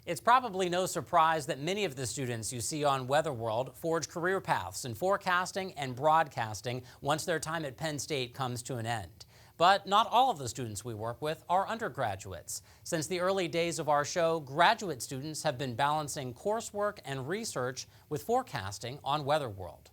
It's probably no surprise that many of the students you see on Weather World forge career paths in forecasting and broadcasting once their time at Penn State comes to an end. But not all of the students we work with are undergraduates. Since the early days of our show, graduate students have been balancing coursework and research with forecasting on Weather World.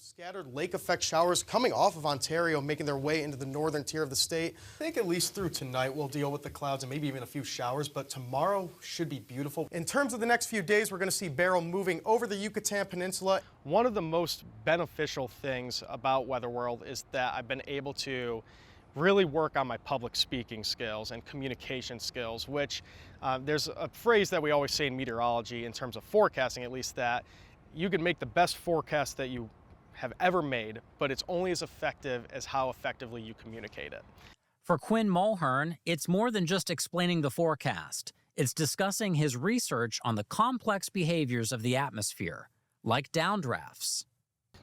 Scattered lake effect showers coming off of Ontario, making their way into the northern tier of the state. I think at least through tonight we'll deal with the clouds and maybe even a few showers, but tomorrow should be beautiful. In terms of the next few days, we're going to see Beryl moving over the Yucatan Peninsula. One of the most beneficial things about Weather World is that I've been able to really work on my public speaking skills and communication skills, which there's a phrase that we always say in meteorology in terms of forecasting, at least, that you can make the best forecast that you have ever made, but it's only as effective as how effectively you communicate it. For Quinn Mulhern, it's more than just explaining the forecast. It's discussing his research on the complex behaviors of the atmosphere, like downdrafts.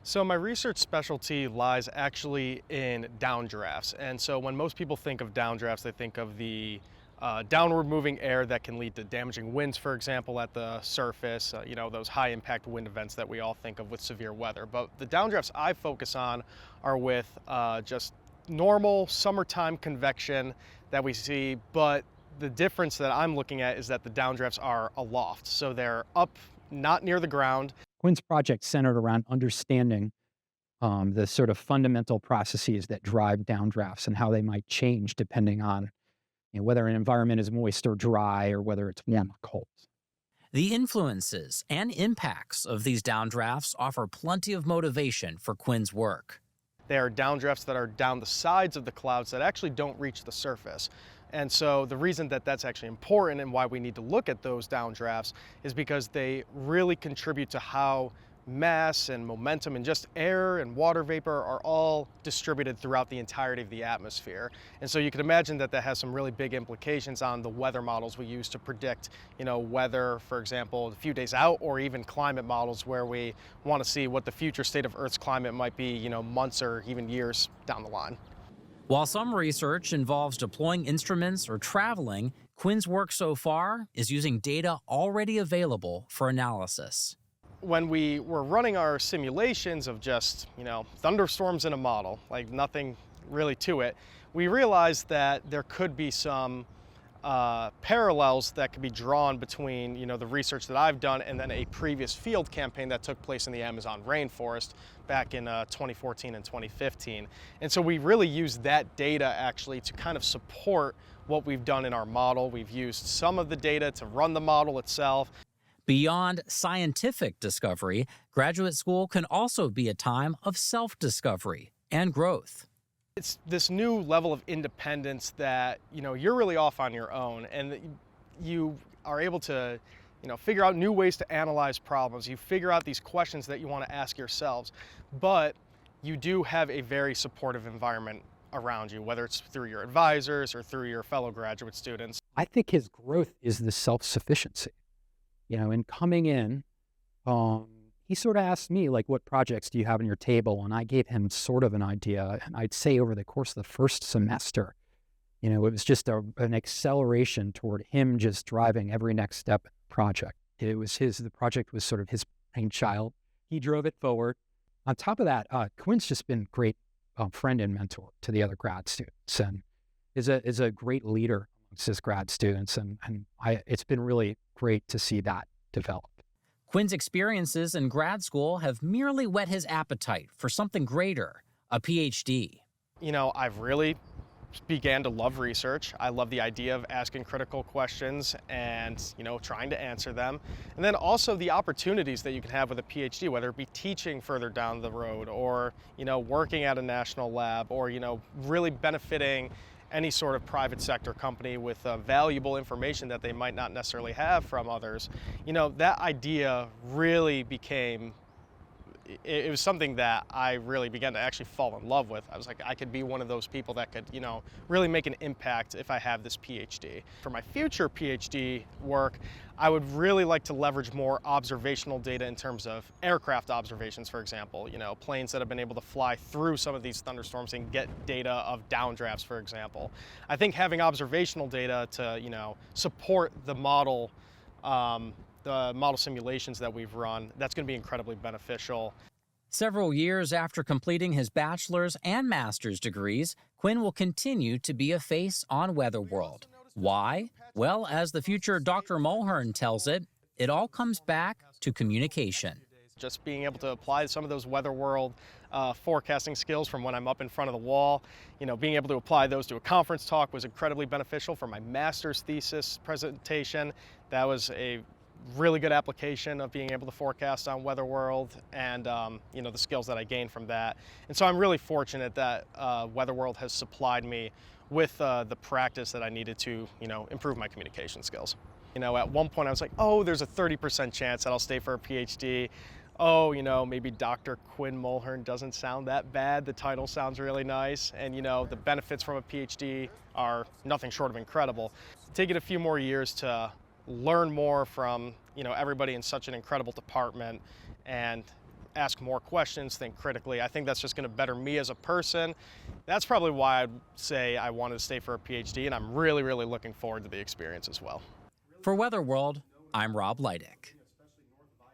So my research specialty lies actually in downdrafts. And so when most people think of downdrafts, they think of the downward moving air that can lead to damaging winds, for example, at the surface, those high impact wind events that we all think of with severe weather. But the downdrafts I focus on are with just normal summertime convection that we see, but the difference that I'm looking at is that the downdrafts are aloft. So they're up, not near the ground. Quinn's project centered around understanding the sort of fundamental processes that drive downdrafts and how they might change depending on whether an environment is moist or dry, or whether it's warm or cold. The influences and impacts of these downdrafts offer plenty of motivation for Quinn's work. They are downdrafts that are down the sides of the clouds that actually don't reach the surface. And so the reason that that's actually important and why we need to look at those downdrafts is because they really contribute to how mass and momentum and just air and water vapor are all distributed throughout the entirety of the atmosphere. And so you can imagine that that has some really big implications on the weather models we use to predict, weather, for example, a few days out, or even climate models where we want to see what the future state of Earth's climate might be, months or even years down the line. While some research involves deploying instruments or traveling, Quinn's work so far is using data already available for analysis. When we were running our simulations of just, thunderstorms in a model, like nothing really to it, we realized that there could be some parallels that could be drawn between, the research that I've done and then a previous field campaign that took place in the Amazon rainforest back in 2014 and 2015. And so we really used that data actually to kind of support what we've done in our model. We've used some of the data to run the model itself. Beyond scientific discovery, graduate school can also be a time of self-discovery and growth. It's this new level of independence that, you're really off on your own, and you are able to, figure out new ways to analyze problems. You figure out these questions that you want to ask yourselves, but you do have a very supportive environment around you, whether it's through your advisors or through your fellow graduate students. I think his growth is the self-sufficiency. In coming in, he sort of asked me, what projects do you have on your table? And I gave him sort of an idea. And I'd say over the course of the first semester, it was just an acceleration toward him just driving every next step in the project. The project was sort of his brainchild. He drove it forward. On top of that, Quinn's just been a great friend and mentor to the other grad students, and is a great leader amongst his grad students. And it's been really great to see that develop. Quinn's experiences in grad school have merely whet his appetite for something greater, a PhD. I've really began to love research. I love the idea of asking critical questions and, trying to answer them. And then also the opportunities that you can have with a PhD, whether it be teaching further down the road or, working at a national lab or, really benefiting any sort of private sector company with valuable information that they might not necessarily have from others. That idea really became, it was something that I really began to actually fall in love with. I was like, I could be one of those people that could, really make an impact if I have this PhD. For my future PhD work, I would really like to leverage more observational data in terms of aircraft observations, for example, planes that have been able to fly through some of these thunderstorms and get data of downdrafts, for example. I think having observational data to, support the model the model simulations that we've run, that's going to be incredibly beneficial. Several years after completing his bachelor's and master's degrees, Quinn will continue to be a face on Weatherworld. Why? Well, as the future Dr. Mulhern tells it, it all comes back to communication. Just being able to apply some of those Weatherworld forecasting skills from when I'm up in front of the wall, being able to apply those to a conference talk was incredibly beneficial for my master's thesis presentation. That was a really good application of being able to forecast on Weatherworld and the skills that I gained from that. And so I'm really fortunate that Weatherworld has supplied me with the practice that I needed to improve my communication skills. At one point I was like, oh, there's a 30% chance that I'll stay for a PhD. Oh, maybe Dr. Quinn Mulhern doesn't sound that bad. The title sounds really nice. And the benefits from a PhD are nothing short of incredible. Take it a few more years to learn more from everybody in such an incredible department and ask more questions, think critically. I think that's just going to better me as a person. That's probably why I'd say I wanted to stay for a PhD, and I'm really, really looking forward to the experience as well. For Weatherworld, I'm Rob Leidick.